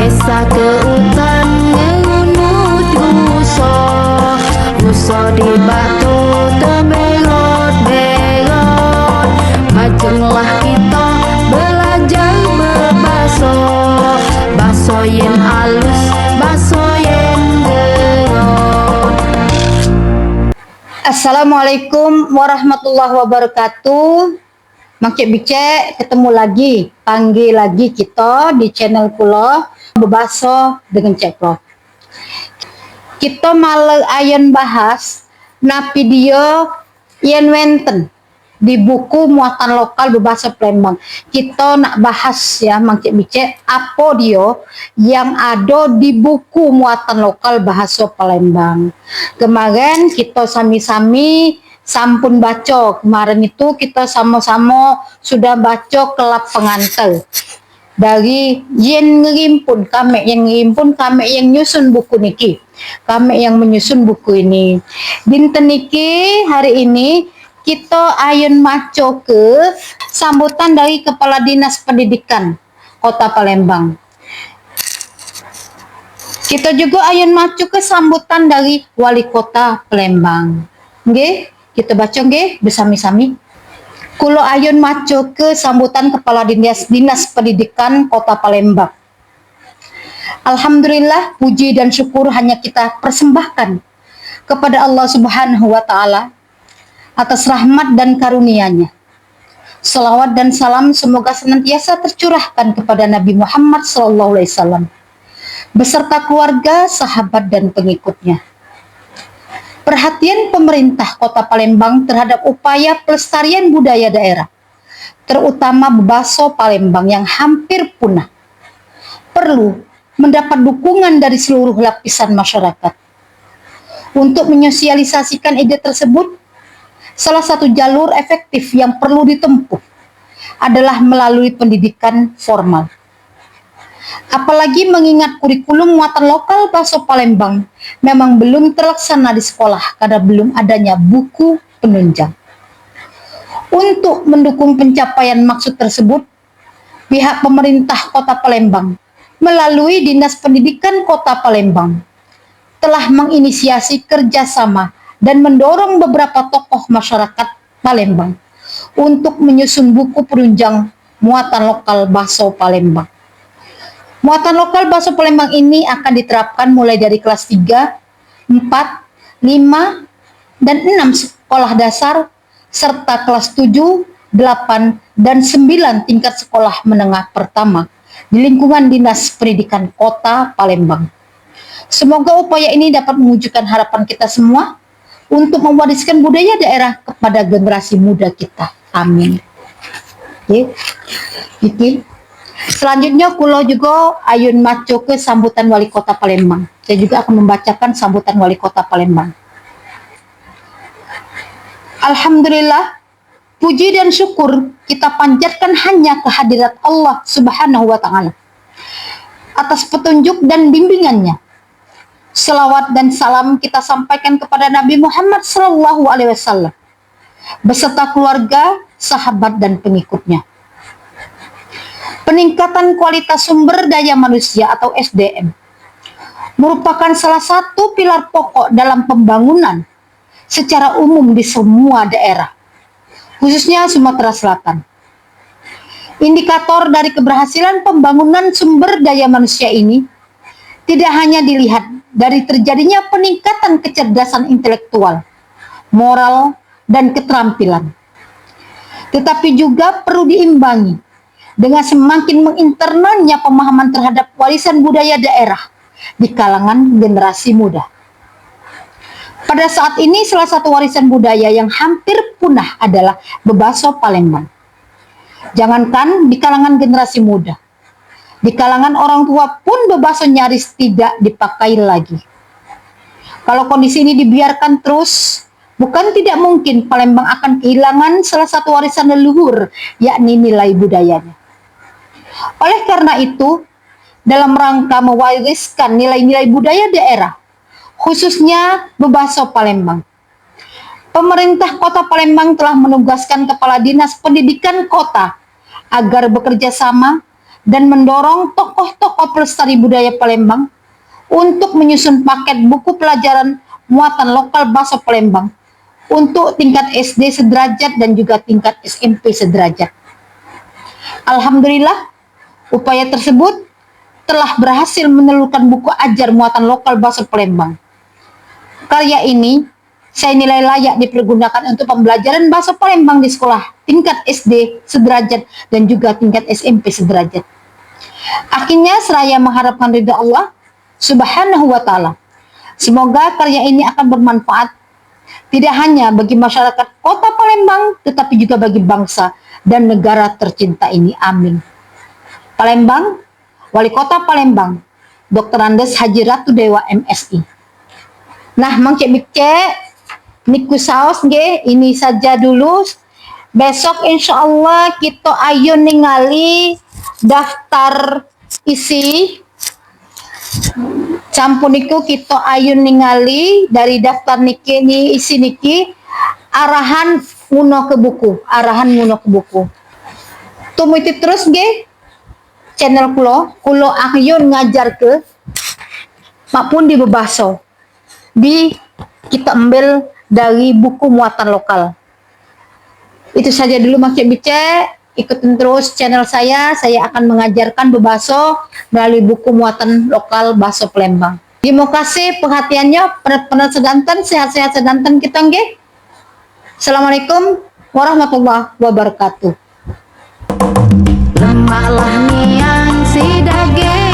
desa ke hutan menuju uso di batu teberot-berot. Majenglah kita belajar berbaso, baso yen alus, baso yen gerot. Assalamualaikum warahmatullahi wabarakatuh. Mang Cek Bicek ketemu lagi, panggil lagi kita di channel kula Bebaso dengan Cek Prof. Kita malah ayon bahas na video yen wenten di buku muatan lokal Bebaso Palembang. Kita nak bahas ya Mang Cek Bicek apa dia yang ada di buku muatan lokal bahasa Palembang. Kemarin kita sami-sami sampun baca, kemarin itu kita sama-sama sudah baca kelap pengantar dari yang ngerimpun, kami yang ngerimpun, kami yang nyusun buku niki, kami yang menyusun buku ini. Dinten niki hari ini kita ayun maco ke sambutan dari Kepala Dinas Pendidikan Kota Palembang. Kita juga ayun maco ke sambutan dari Wali Kota Palembang. Nggih? Kita baca nggih bersami-sami. Kulo ayun maco ke sambutan Kepala Dinas Pendidikan Kota Palembang. Alhamdulillah, puji dan syukur hanya kita persembahkan kepada Allah Subhanahu wa taala atas rahmat dan karunia-Nya. Salawat dan salam semoga senantiasa tercurahkan kepada Nabi Muhammad SAW beserta keluarga, sahabat dan pengikutnya. Perhatian pemerintah Kota Palembang terhadap upaya pelestarian budaya daerah, terutama Bebaso Palembang yang hampir punah, perlu mendapat dukungan dari seluruh lapisan masyarakat. Untuk menyosialisasikan ide tersebut, salah satu jalur efektif yang perlu ditempuh adalah melalui pendidikan formal. Apalagi mengingat kurikulum muatan lokal Baso Palembang memang belum terlaksana di sekolah karena belum adanya buku penunjang. Untuk mendukung pencapaian maksud tersebut, pihak pemerintah Kota Palembang melalui Dinas Pendidikan Kota Palembang telah menginisiasi kerjasama dan mendorong beberapa tokoh masyarakat Palembang untuk menyusun buku penunjang muatan lokal Baso Palembang. Muatan lokal Baso Palembang ini akan diterapkan mulai dari kelas 3, 4, 5, dan 6 sekolah dasar, serta kelas 7, 8, dan 9 tingkat sekolah menengah pertama di lingkungan Dinas Pendidikan Kota Palembang. Semoga upaya ini dapat mewujudkan harapan kita semua untuk mewariskan budaya daerah kepada generasi muda kita. Amin. Oke. Selanjutnya kulo juga ayun maco ke sambutan Wali Kota Palembang. Saya juga akan membacakan sambutan Wali Kota Palembang. Alhamdulillah, puji dan syukur kita panjatkan hanya kehadirat Allah Subhanahu wa taala atas petunjuk dan bimbingannya. Selawat dan salam kita sampaikan kepada Nabi Muhammad SAW beserta keluarga, sahabat dan pengikutnya. Peningkatan kualitas sumber daya manusia atau SDM merupakan salah satu pilar pokok dalam pembangunan secara umum di semua daerah, khususnya Sumatera Selatan. Indikator dari keberhasilan pembangunan sumber daya manusia ini tidak hanya dilihat dari terjadinya peningkatan kecerdasan intelektual, moral, dan keterampilan, tetapi juga perlu diimbangi dengan semakin menginternalnya pemahaman terhadap warisan budaya daerah di kalangan generasi muda. Pada saat ini salah satu warisan budaya yang hampir punah adalah Bebaso Palembang. Jangankan di kalangan generasi muda, di kalangan orang tua pun Bebaso nyaris tidak dipakai lagi. Kalau kondisi ini dibiarkan terus, bukan tidak mungkin Palembang akan kehilangan salah satu warisan leluhur, yakni nilai budayanya. Oleh karena itu, dalam rangka mewariskan nilai-nilai budaya daerah, khususnya Bebaso Palembang, pemerintah Kota Palembang telah menugaskan Kepala Dinas Pendidikan Kota agar bekerja sama dan mendorong tokoh-tokoh pelestari budaya Palembang untuk menyusun paket buku pelajaran muatan lokal bahasa Palembang untuk tingkat SD sederajat dan juga tingkat SMP sederajat. Alhamdulillah, upaya tersebut telah berhasil menelurkan buku ajar muatan lokal bahasa Palembang. Karya ini saya nilai layak dipergunakan untuk pembelajaran bahasa Palembang di sekolah tingkat SD sederajat dan juga tingkat SMP sederajat. Akhirnya seraya mengharapkan ridha Allah Subhanahu wa Ta'ala. Semoga karya ini akan bermanfaat tidak hanya bagi masyarakat kota Palembang, tetapi juga bagi bangsa dan negara tercinta ini. Amin. Palembang, Wali Kota Palembang, Dr. Andes Haji Ratu Dewa MSI. Nah, Mang Cek niku saos nggih, ini saja dulu. Besok insya Allah kita ayo ningali daftar isi. Sampun niku kita ayo ningali dari daftar niki ni isi niki arahan nguno ke buku. Tumuti terus nggih channel kulo ayun ngajar ke maupun di bebaso di kita ambil dari buku muatan lokal. Itu saja dulu Mak Cek Bice. Ikutin terus channel saya akan mengajarkan bebaso melalui buku muatan lokal bahasa Palembang. Terima kasih perhatiannya, penat sedanten, sehat-sehat sedanten kita nggih. Assalamualaikum warahmatullahi wabarakatuh. Lemaklah niang si dage